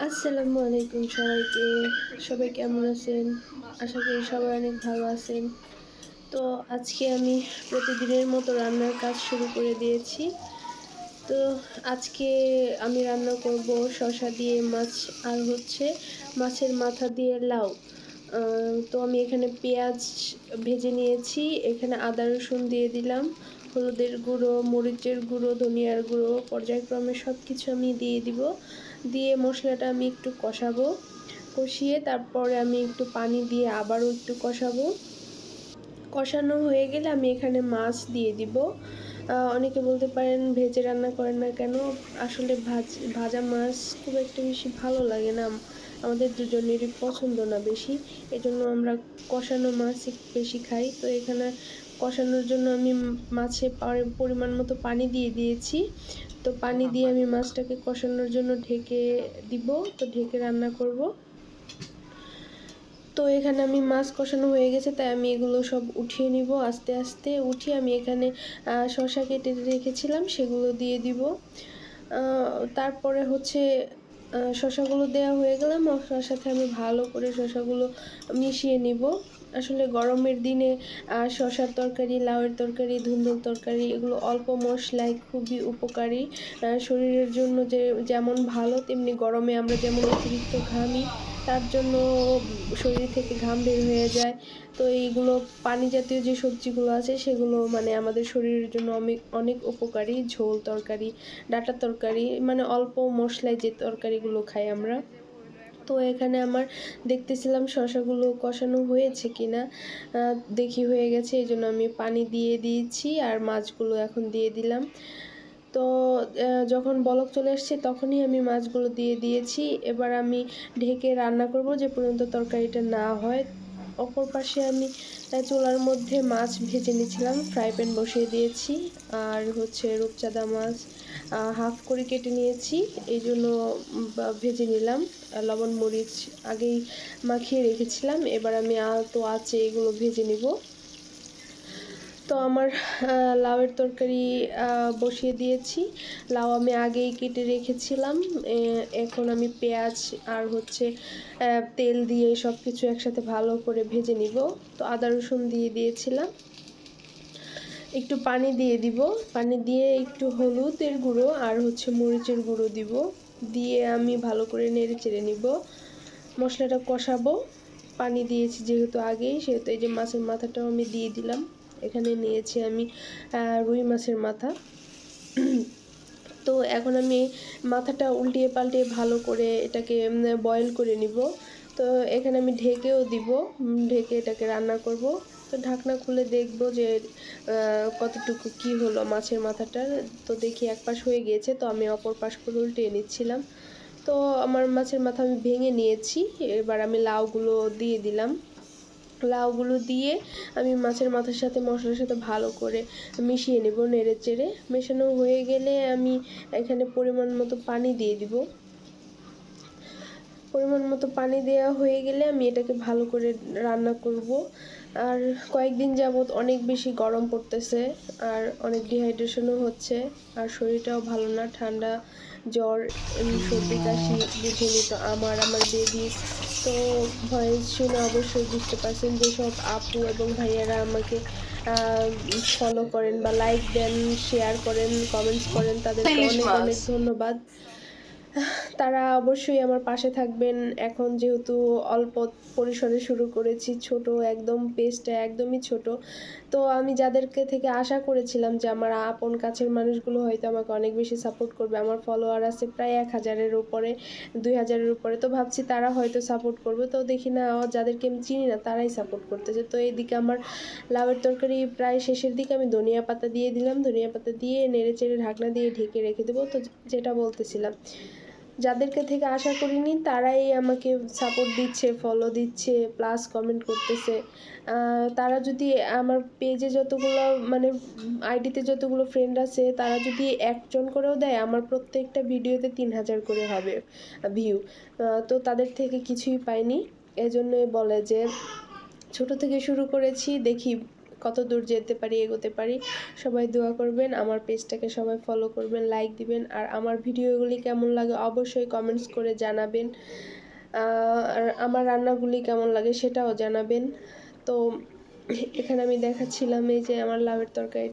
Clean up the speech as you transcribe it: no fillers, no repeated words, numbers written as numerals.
আসসালামু আলাইকুম সবাইকে। সবাই কেমন আছেন? আশা করি সবাই অনেক ভালো আছেন। তো আজকে আমি প্রতিদিনের মতো রান্নার কাজ শুরু করে দিয়েছি। তো আজকে আমি রান্না করব শসা দিয়ে মাছ আর মাছের মাথা দিয়ে লাউ। আ তো আমি এখানে পেঁয়াজ ভেজে নিয়েছি। এখানে আদা রসুন দিয়ে দিলাম। হলুদের গুঁড়ো, মরিচের গুঁড়ো, ধনিয়ার গুঁড়ো পর্যায়ক্রমে সবকিছু আমি দিয়ে দিব। দিয়ে মসলাটা আমি একটু কষাবো। কষিয়ে তারপরে আমি একটু পানি দিয়ে আবারও একটু কষাবো। কষানো হয়ে গেলে আমি এখানে মাছ দিয়ে দিব। অনেকে বলতে পারেন ভেজে রান্না করেন না কেন? আসলে ভাজা মাছ খুব একটা বেশি ভালো লাগে না। আমাদের দুজনেরই পছন্দ না বেশি। এজন্য আমরা কষানো মাছ একটু বেশি খাই। তো এখানে কষানোর জন্য আমি মাছে পরিমাণ মতো পানি দিয়ে দিয়েছি। তো পানি দিয়ে আমি মাছটাকে কষানোর জন্য ঢেকে দিব। তো ঢেকে রান্না করব। তো এখানে আমি মাছ কষানো হয়ে গেছে, তাই আমি এগুলো সব উঠিয়ে নিব আস্তে, আস্তে। উঠিয়ে আমি এখানে শসা কেটে রেখেছিলাম সেগুলো দিয়ে দিব। আ তারপরে শসাগুলো দেয়া হয়ে গেলে মসলার সাথে আমি ভালো করে শসাগুলো মিশিয়ে নিব। আসলে গরমের দিনে শসার তরকারি, লাউয়ের তরকারি, ধুন্দুল তরকারি এগুলো অল্প মসলায় খুবই উপকারী। শরীরের জন্য যেমন ভালো তেমনি গরমে আমরা যেমন অতিরিক্ত ঘামি তার জন্য শরীর থেকে ঘাম বের হয়ে যায়। তো এইগুলো পানি জাতীয় যে সবজিগুলো আছে সেগুলো মানে আমাদের শরীরের জন্য অনেক উপকারী। ঝোল তরকারি, ডাঁটার তরকারি মানে অল্প মসলায় যে তরকারিগুলো খাই আমরা। তো এখানে আমার দেখতেছিলাম শসাগুলো কষানো হয়েছে কিনা। আ দেখি হয়ে গেছে, এজন্য আমি পানি দিয়ে দিয়েছি আর মাছগুলো এখন দিয়ে দিলাম। তো যখন বলক চলে আসছে তখনই আমি মাছগুলো দিয়ে দিয়েছি। এবার আমি ঢেকে রান্না করব যে পর্যন্ত তরকারিটা না হয়। অপর পাশে আমি চুলার মধ্যে মাছ ভেজে নিচ্ছিলাম। ফ্রাই প্যান বসিয়ে দিয়েছি। আর রূপচাঁদা মাছ হাফ করে কেটে নিয়েছি। এইজন্য ভেজে নিলাম। লবণ মরিচ আগেই মাখিয়ে রেখেছিলাম। এবার আমি আলতো আঁচে এগুলো ভেজে নিব। তো আমার লাউয়ের তরকারি বসিয়ে দিয়েছি। লাউ আমি আগেই কেটে রেখেছিলাম। এখন আমি পেঁয়াজ আর তেল দিয়ে সবকিছু একসাথে ভালো করে ভেজে নিব। তো আদা রসুন দিয়ে দিয়েছিলাম। একটু পানি দিয়ে দিব। পানি দিয়ে একটু হলুদের গুঁড়ো আর মরিচের গুঁড়ো দিব। দিয়ে আমি ভালো করে নেড়েচেড়ে নিব। মসলাটা কষাবো। পানি দিয়েছি যেহেতু আগেই, সেহেতু এই যে মাছের মাথাটাও আমি দিয়ে দিলাম। এখানে নিয়েছি আমি রুই মাছের মাথা। তো এখন আমি মাথাটা উল্টিয়ে পাল্টিয়ে ভালো করে এটাকে বয়েল করে নিব। তো এখানে আমি ঢেকেও দিব। ঢেকে এটাকে রান্না করব। তো ঢাকনা খুলে দেখব যে কতটুকু কি হলো মাছের মাথাটার। তো দেখি এক পাশ হয়ে গিয়েছে, তো আমি অপর পাশ করে উল্টিয়ে নিচ্ছিলাম। তো আমার মাছের মাথা আমি ভেঙে নিয়েছি। এবার আমি লাউগুলো দিয়ে দিলাম। লাউগুলো দিয়ে আমি মাছের মাথার সাথে মশলার সাথে ভালো করে মিশিয়ে নেব নেড়েচেড়ে। মেশানো হয়ে গেলে আমি এখানে পরিমাণ মতো পানি দিয়ে দিব। পরিমাণ মতো পানি দেওয়া হয়ে গেলে আমি এটাকে ভালো করে রান্না করব। আর কয়েকদিন যাবৎ অনেক বেশি গরম পড়তেছে আর অনেক ডিহাইড্রেশনও হচ্ছে। আর শরীরটাও ভালো না, ঠান্ডা, জ্বর, সর্দি, কাশি বুঝেনই তো আমার বেবির। তো ভয়েস শুনে অবশ্যই বুঝতে পারছেন যেসব আপু এবং ভাইয়ারা আমাকে ফলো করেন বা লাইক দেন, শেয়ার করেন, কমেন্টস করেন তাদেরকে ইলিশ অনেক, মাছ। অনেক ধন্যবাদ। তারা অবশ্যই আমার পাশে থাকবেন। এখন যেহেতু অল্প পরিসরে শুরু করেছি, ছোট একদম পেজটা একদমই ছোট। তো আমি যাদেরকে থেকে আশা করেছিলাম যে আমার আপন কাছের মানুষগুলো হয়তো আমাকে অনেক বেশি সাপোর্ট করবে। আমার ফলোয়ার আছে প্রায় ১,০০০ এর উপরে, ২,০০০ এর উপরে। তো ভাবছি তারা হয়তো সাপোর্ট করবে। তো দেখি না যাদেরকে আমি চিনি না তারাই সাপোর্ট করতেছে। তো এদিকে আমার লাউয়ের তরকারি প্রায় শেষের দিকে আমি ধনিয়া পাতা দিয়ে দিলাম। ধনিয়া পাতা দিয়ে নেড়েচেড়ে ঢাকনা দিয়ে ঢেকে রেখে দেবো। তো যেটা বলতেছিলাম, যাদেরকে থেকে আশা করিনি তারাই আমাকে সাপোর্ট দিচ্ছে, ফলো দিচ্ছে, প্লাস কমেন্ট করতেছে। তারা যদি আমার পেজে যতগুলো মানে আইডিতে যতগুলো ফ্রেন্ড আছে তারা যদি একজন করেও দেয়, আমার প্রত্যেকটা ভিডিওতে ৩,০০০ করে হবে ভিউ। তো তাদের থেকে কিছুই পাইনি। এজন্যই বলে যে ছোট থেকে শুরু করেছি, দেখি কত দূর যেতে পারি, এগোতে পারি। সবাই দোয়া করবেন, আমার পেজটাকে সবাই ফলো করবেন, লাইক দিবেন। আর আমার ভিডিওগুলি কেমন লাগে অবশ্যই কমেন্টস করে জানাবেন। আর আমার রান্নাগুলি কেমন লাগে সেটাও জানাবেন। তো এখানে আমি দেখাচ্ছিলাম এই যে আমার লাউয়ের তরকারি।